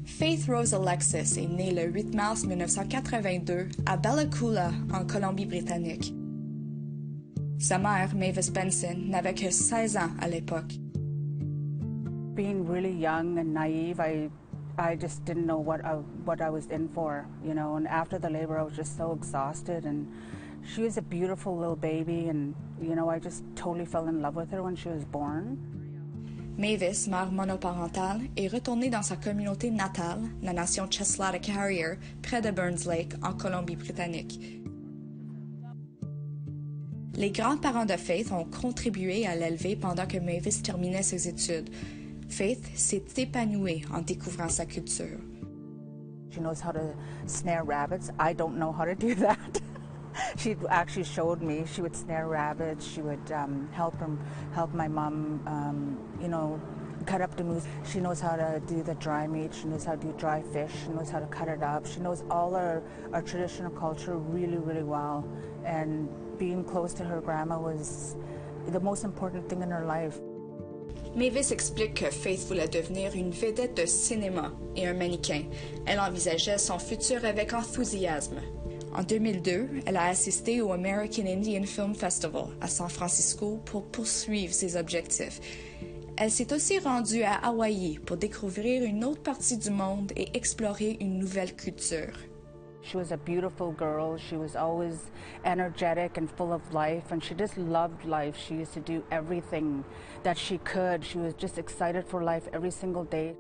Faith Rose Alexis est née le 8 mars 1982 à Bella Coola, en Colombie-Britannique. Sa mère, Mavis Benson, n'avait que 16 ans à l'époque. Being really young and naive, I just didn't know what I was in for, you know, and after the labor I was just so exhausted, and she was a beautiful little baby, and, you know, I just totally fell in love with her when she was born. Mavis, mère monoparentale, est retournée dans sa communauté natale, la nation Cheslatta Carrier, près de Burns Lake, en Colombie-Britannique. Les grands-parents de Faith ont contribué à l'élever pendant que Mavis terminait ses études. Faith s'est épanouie en découvrant sa culture. She knows how to snare rabbits. I don't know how to do that. She actually showed me. She would snare rabbits. She would help my mom, you know, cut up the moose. She knows how to do the dry meat. She knows how to do dry fish. She knows how to cut it up. She knows all our traditional culture really, really well. And being close to her grandma was the most important thing in her life. Mavis explique que Faith voulait devenir une vedette de cinéma et un mannequin. Elle envisageait son futur avec enthousiasme. En 2002, elle a assisté au American Indian Film Festival à San Francisco pour poursuivre ses objectifs. Elle s'est aussi rendue à Hawaï pour découvrir une autre partie du monde et explorer une nouvelle culture. She was a beautiful girl. She was always energetic and full of life, and she just loved life. She used to do everything that she could. She was just excited for life every single day.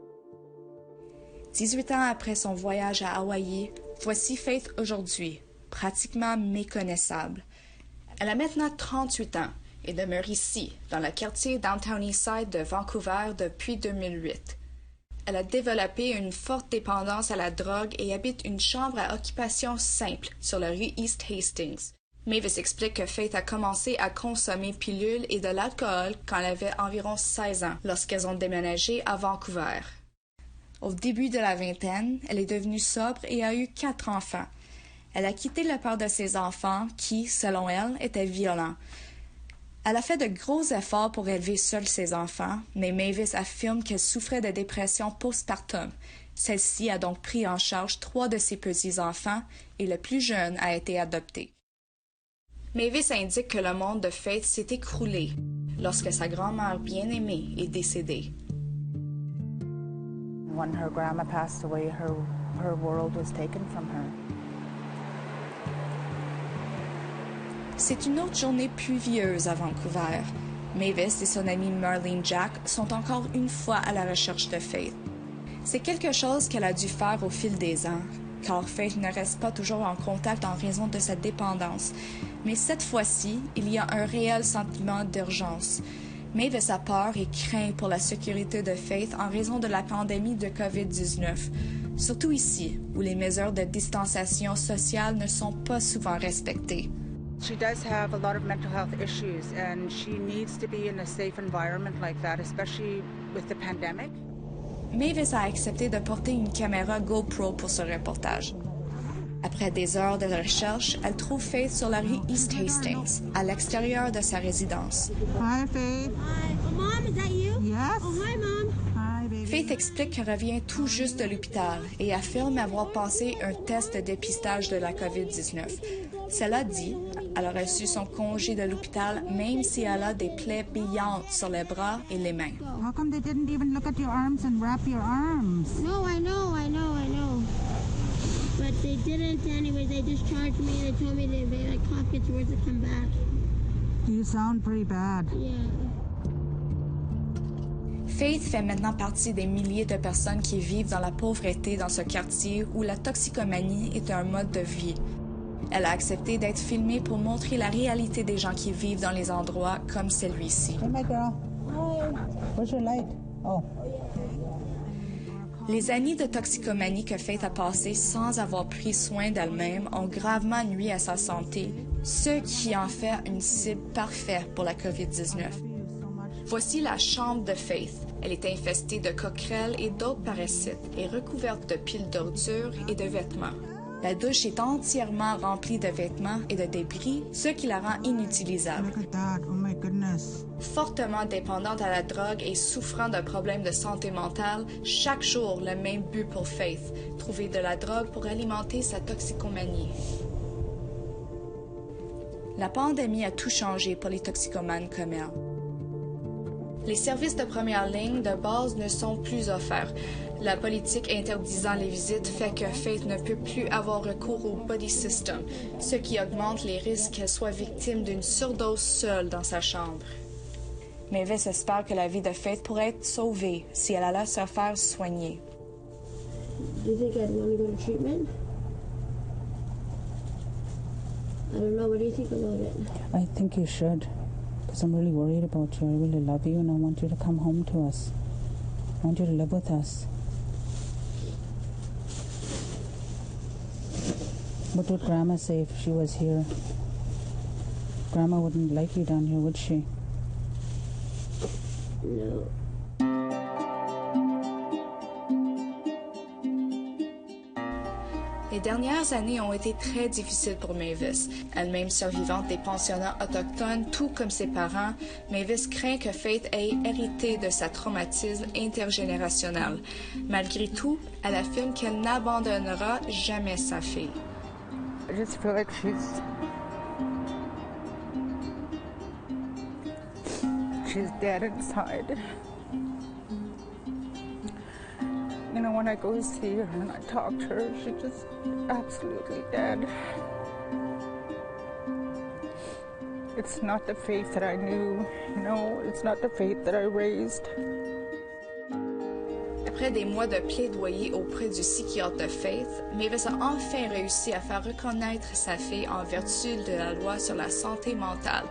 18 ans après son voyage à Hawaï, voici Faith aujourd'hui, pratiquement méconnaissable. Elle a maintenant 38 ans et demeure ici, dans le quartier Downtown Eastside de Vancouver depuis 2008. Elle a développé une forte dépendance à la drogue et habite une chambre à occupation simple sur la rue East Hastings. Mavis explique que Faith a commencé à consommer pilules et de l'alcool quand elle avait environ 16 ans, lorsqu'elles ont déménagé à Vancouver. Au début de la vingtaine, elle est devenue sobre et a eu 4 enfants. Elle a quitté le père de ses enfants qui, selon elle, était violent. Elle a fait de gros efforts pour élever seule ses enfants, mais Mavis affirme qu'elle souffrait de dépression postpartum. Celle-ci a donc pris en charge 3 de ses petits-enfants et le plus jeune a été adopté. Mavis indique que le monde de Faith s'est écroulé lorsque sa grand-mère bien-aimée est décédée. When her grandma passed away, her world was taken from her. C'est une autre journée pluvieuse à Vancouver. Mavis et son amie Marlene Jack sont encore une fois à la recherche de Faith. C'est quelque chose qu'elle a dû faire au fil des ans, car Faith ne reste pas toujours en contact en raison de sa dépendance. Mais cette fois-ci, il y a un réel sentiment d'urgence. Mavis a peur et craint pour la sécurité de Faith en raison de la pandémie de COVID-19, surtout ici, où les mesures de distanciation sociale ne sont pas souvent respectées. She does have a lot of mental health issues, and she needs to be in a safe environment like that, especially with the pandemic. Mavis a accepté de porter une caméra GoPro pour ce reportage. Après des heures de recherche, elle trouve Faith sur la rue East Hastings, à l'extérieur de sa résidence. Hi, Faith. Hi. Oh, Mom, is that you? Yes. Oh, hi, Mom. Hi, baby. Faith explique qu'elle revient tout juste de l'hôpital et affirme avoir passé un test de dépistage de la COVID-19. Cela dit, elle a reçu son congé de l'hôpital même si elle a des plaies béantes sur les bras et les mains. How come they didn't even look at your arms and wrap your arms? No, I know. But they didn't anyway. They discharged me. They told me they cough gets worse to come back. You sound pretty bad. Yeah. Faith fait maintenant partie des milliers de personnes qui vivent dans la pauvreté dans ce quartier où la toxicomanie est un mode de vie. Elle a accepté d'être filmée pour montrer la réalité des gens qui vivent dans les endroits comme celui-ci. Hey, my girl. Hi. Where's your light? Oh. Les années de toxicomanie que Faith a passées sans avoir pris soin d'elle-même ont gravement nui à sa santé, ce qui en fait une cible parfaite pour la COVID-19. Voici la chambre de Faith. Elle est infestée de coquerelles et d'autres parasites et recouverte de piles d'ordures et de vêtements. La douche est entièrement remplie de vêtements et de débris, ce qui la rend inutilisable. Look at that. Oh my goodness. Fortement dépendante à la drogue et souffrant d'un problème de santé mentale, chaque jour le même but pour Faith, trouver de la drogue pour alimenter sa toxicomanie. La pandémie a tout changé pour les toxicomanes comme elle. Les services de première ligne de base ne sont plus offerts. La politique interdisant les visites fait que Faith ne peut plus avoir recours au body system, ce qui augmente les risques qu'elle soit victime d'une surdose seule dans sa chambre. Mavis espère que la vie de Faith pourrait être sauvée si elle allait se faire soigner. Do you think I'd want to go to treatment? I don't know. What do you think about it? I think you should, because I'm really worried about you. I really love you, and I want you to come home to us. I want you to live with us. What would Grandma say if she was here? Grandma wouldn't like you down here, would she? No. Les dernières années ont été très difficiles pour Mavis. Elle-même survivante des pensionnats autochtones, tout comme ses parents, Mavis craint que Faith ait hérité de sa traumatisme intergénérationnel. Malgré tout, elle affirme qu'elle n'abandonnera jamais sa fille. I just feel like she's dead inside. You know, when I go see her and I talk to her, she's just absolutely dead. It's not the Faith that I knew, you know, it's not the Faith that I raised. Après des mois de plaidoyer auprès du psychiatre de Faith, Mavis a enfin réussi à faire reconnaître sa fille en vertu de la loi sur la santé mentale.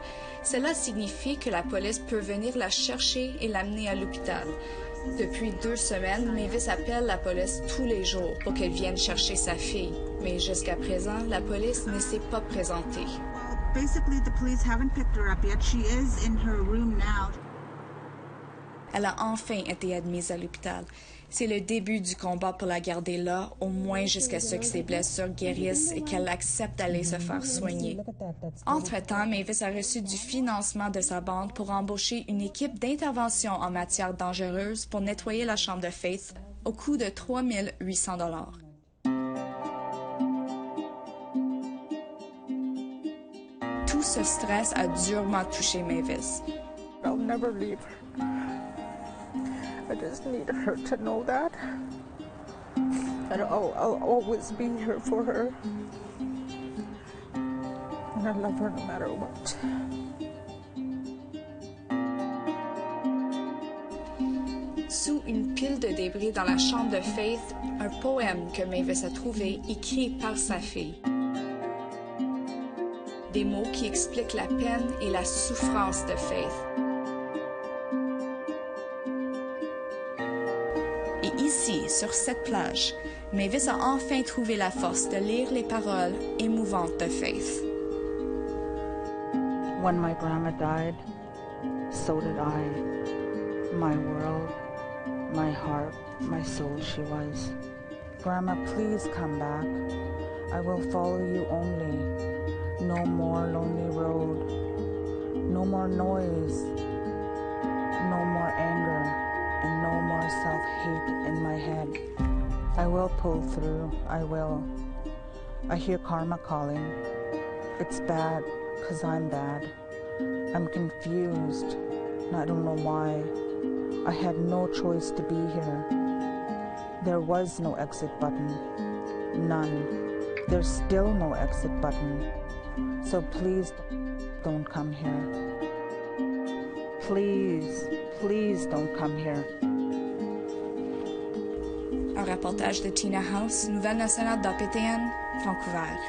Cela signifie que la police peut venir la chercher et l'amener à l'hôpital. Depuis 2 semaines, Mavis appelle la police tous les jours pour qu'elle vienne chercher sa fille. Mais jusqu'à présent, la police ne s'est pas présentée. Well, basically, the police haven't picked her up yet. She is in her room now. Elle a enfin été admise à l'hôpital. C'est le début du combat pour la garder là, au moins jusqu'à ce que ses blessures guérissent et qu'elle accepte d'aller se faire soigner. Entre-temps, Mavis a reçu du financement de sa banque pour embaucher une équipe d'intervention en matière dangereuse pour nettoyer la chambre de Faith au coût de 3 800 $. Tout ce stress a durement touché Mavis. I'll never leave her. I just need her to know that. And I'll always be here for her. And I love her no matter what. Sous une pile de débris dans la chambre de Faith, un poème que Mavis a trouvé, écrit par sa fille. Des mots qui expliquent la peine et la souffrance de Faith. Et ici, sur cette plage, Mavis a enfin trouvé la force de lire les paroles émouvantes de Faith. When my grandma died, so did I. My world, my heart, my soul she was. Grandma, please come back. I will follow you only. No more lonely road. No more noise. No more anger. And no more self-hate in my head. I will pull through, I will. I hear karma calling. It's bad, 'cause I'm bad. I'm confused, and I don't know why. I had no choice to be here. There was no exit button. None. There's still no exit button. So please don't come here. Please, please don't come here. Un reportage de Tina House, Nouvelle nationale d'APTN, Vancouver.